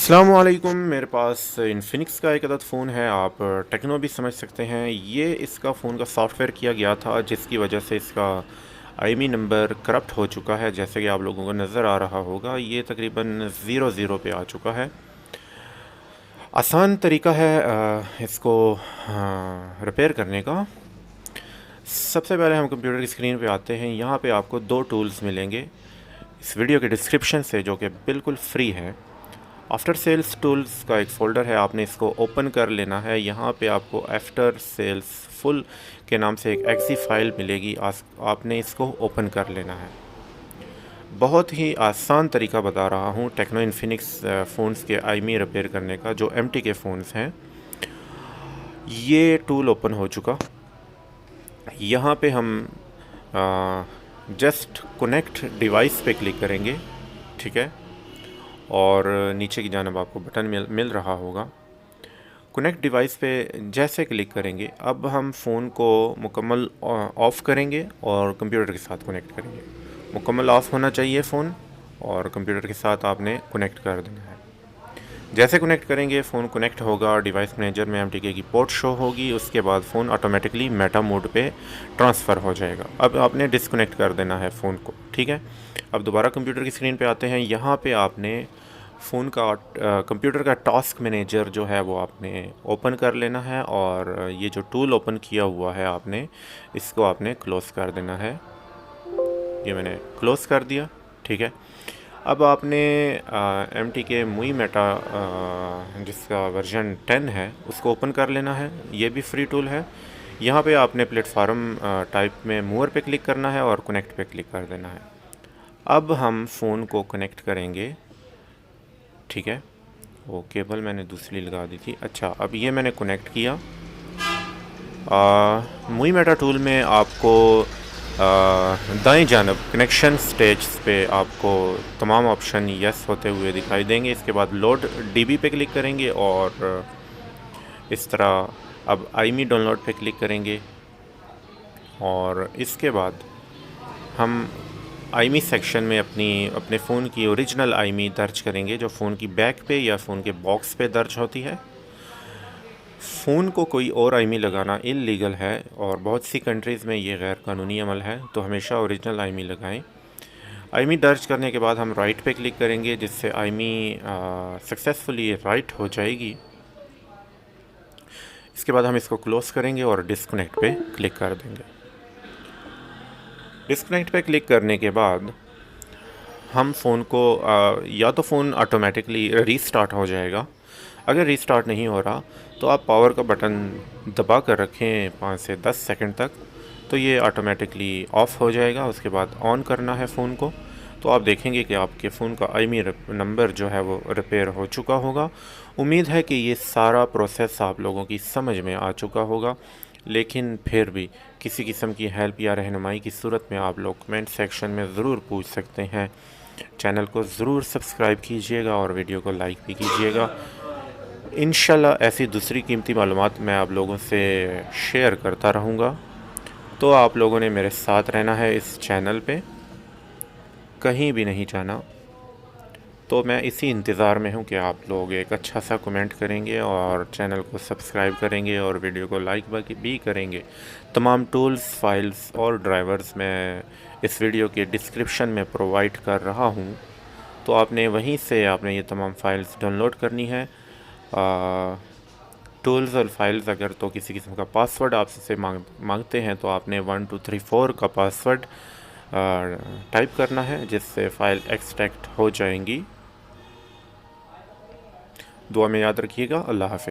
अस्सलामुअलैकुम। मेरे पास इन्फिनिक्स का एक अदद फ़ोन है, आप टेक्नो भी समझ सकते हैं। ये इसका फ़ोन का सॉफ्टवेयर किया गया था जिसकी वजह से इसका आईएमई नंबर करप्ट हो चुका है। जैसे कि आप लोगों को नज़र आ रहा होगा, ये तकरीबन 00 पे आ चुका है। आसान तरीका है इसको रिपेयर करने का। सबसे पहले हम कंप्यूटर की स्क्रीन पे आते हैं। यहाँ पे आपको दो टूल्स मिलेंगे इस वीडियो के डिस्क्रिप्शन से, जो कि बिल्कुल फ्री है। आफ्टर सेल्स टूल्स का एक फ़ोल्डर है, आपने इसको ओपन कर लेना है। यहाँ पे आपको आफ्टर सेल्स फुल के नाम से एक एक्सी फाइल मिलेगी, आपने इसको ओपन कर लेना है। बहुत ही आसान तरीका बता रहा हूँ टेक्नो इन्फिनिक्स फ़ोन्स के आईएमई रिपेयर करने का। जो एमटी के फ़ोन्स हैं, ये टूल ओपन हो चुका। यहाँ पे हम जस्ट कनेक्ट डिवाइस पे क्लिक करेंगे, ठीक है। और नीचे की जानब आपको बटन मिल रहा होगा। कनेक्ट डिवाइस पे जैसे क्लिक करेंगे, अब हम फ़ोन को मुकम्मल ऑफ़ करेंगे और कंप्यूटर के साथ कनेक्ट करेंगे। मुकम्मल ऑफ़ होना चाहिए फ़ोन, और कंप्यूटर के साथ आपने कनेक्ट कर देना है। जैसे कनेक्ट करेंगे, फ़ोन कनेक्ट होगा, डिवाइस मैनेजर में एमटीके की पोर्ट शो होगी, उसके बाद फ़ोन ऑटोमेटिकली मेटा मोड पे ट्रांसफ़र हो जाएगा। अब आपने डिसकनेक्ट कर देना है फ़ोन को, ठीक है। अब दोबारा कंप्यूटर की स्क्रीन पे आते हैं। यहाँ पे आपने फ़ोन का कंप्यूटर का टास्क मैनेजर जो है वो आपने ओपन कर लेना है, और ये जो टूल ओपन किया हुआ है आपने इसको आपने क्लोज़ कर देना है। ये मैंने क्लोज़ कर दिया, ठीक है। अब आपने एमटीके मुई मेटा जिसका वर्जन 10 है उसको ओपन कर लेना है। ये भी फ्री टूल है। यहाँ पे आपने प्लेटफार्म टाइप में मूवर पे क्लिक करना है और कनेक्ट पे क्लिक कर देना है। अब हम फ़ोन को कनेक्ट करेंगे, ठीक है। वो केबल मैंने दूसरी लगा दी थी। अच्छा, अब ये मैंने कनेक्ट किया। मुई मेटा टूल में आपको दाएं जानब कनेक्शन स्टेज पे आपको तमाम ऑप्शन यस होते हुए दिखाई देंगे। इसके बाद लोड डीबी पे क्लिक करेंगे और इस तरह अब आईएमई डाउनलोड पे क्लिक करेंगे, और इसके बाद हम आईएमई सेक्शन में अपने फ़ोन की ओरिजिनल आईएमई दर्ज करेंगे, जो फ़ोन की बैक पे या फ़ोन के बॉक्स पे दर्ज होती है। फ़ोन को कोई और आईएमई लगाना इल्लीगल है, और बहुत सी कंट्रीज़ में ये गैर कानूनी अमल है, तो हमेशा ओरिजिनल आईएमई लगाएं। आईएमई दर्ज करने के बाद हम राइट पे क्लिक करेंगे, जिससे आईएमई सक्सेसफुली राइट हो जाएगी। इसके बाद हम इसको क्लोज़ करेंगे और डिस्कनेक्ट पे क्लिक कर देंगे। डिस्कनेक्ट पे क्लिक करने के बाद हम फ़ोन को या तो फ़ोन ऑटोमेटिकली रीस्टार्ट हो जाएगा। अगर रीस्टार्ट नहीं हो रहा तो आप पावर का बटन दबा कर रखें 5 से 10 सेकंड तक, तो ये ऑटोमेटिकली ऑफ़ हो जाएगा। उसके बाद ऑन करना है फ़ोन को, तो आप देखेंगे कि आपके फ़ोन का आईएमई नंबर जो है वो रिपेयर हो चुका होगा। उम्मीद है कि ये सारा प्रोसेस आप लोगों की समझ में आ चुका होगा, लेकिन फिर भी किसी किस्म की हेल्प या रहनुमाई की सूरत में आप लोग कमेंट सेक्शन में ज़रूर पूछ सकते हैं। चैनल को ज़रूर सब्सक्राइब कीजिएगा और वीडियो को लाइक भी कीजिएगा। इंशाल्लाह ऐसी दूसरी कीमती मालूमात मैं आप लोगों से शेयर करता रहूँगा। तो आप लोगों ने मेरे साथ रहना है इस चैनल पे, कहीं भी नहीं जाना। तो मैं इसी इंतज़ार में हूँ कि आप लोग एक अच्छा सा कमेंट करेंगे और चैनल को सब्सक्राइब करेंगे और वीडियो को लाइक भी करेंगे। तमाम टूल्स, फाइल्स और ड्राइवर्स मैं इस वीडियो के डिस्क्रिप्शन में प्रोवाइड कर रहा हूँ, तो आपने वहीं से आपने ये तमाम फाइल्स डाउनलोड करनी है। टूल्स और फाइल्स अगर तो किसी किस्म का पासवर्ड आपसे मांगते हैं, तो आपने 1 2 3 4 का पासवर्ड टाइप करना है, जिससे फ़ाइल एक्सट्रैक्ट हो जाएंगी। दुआ में याद रखिएगा। अल्लाह हाफ़िज़।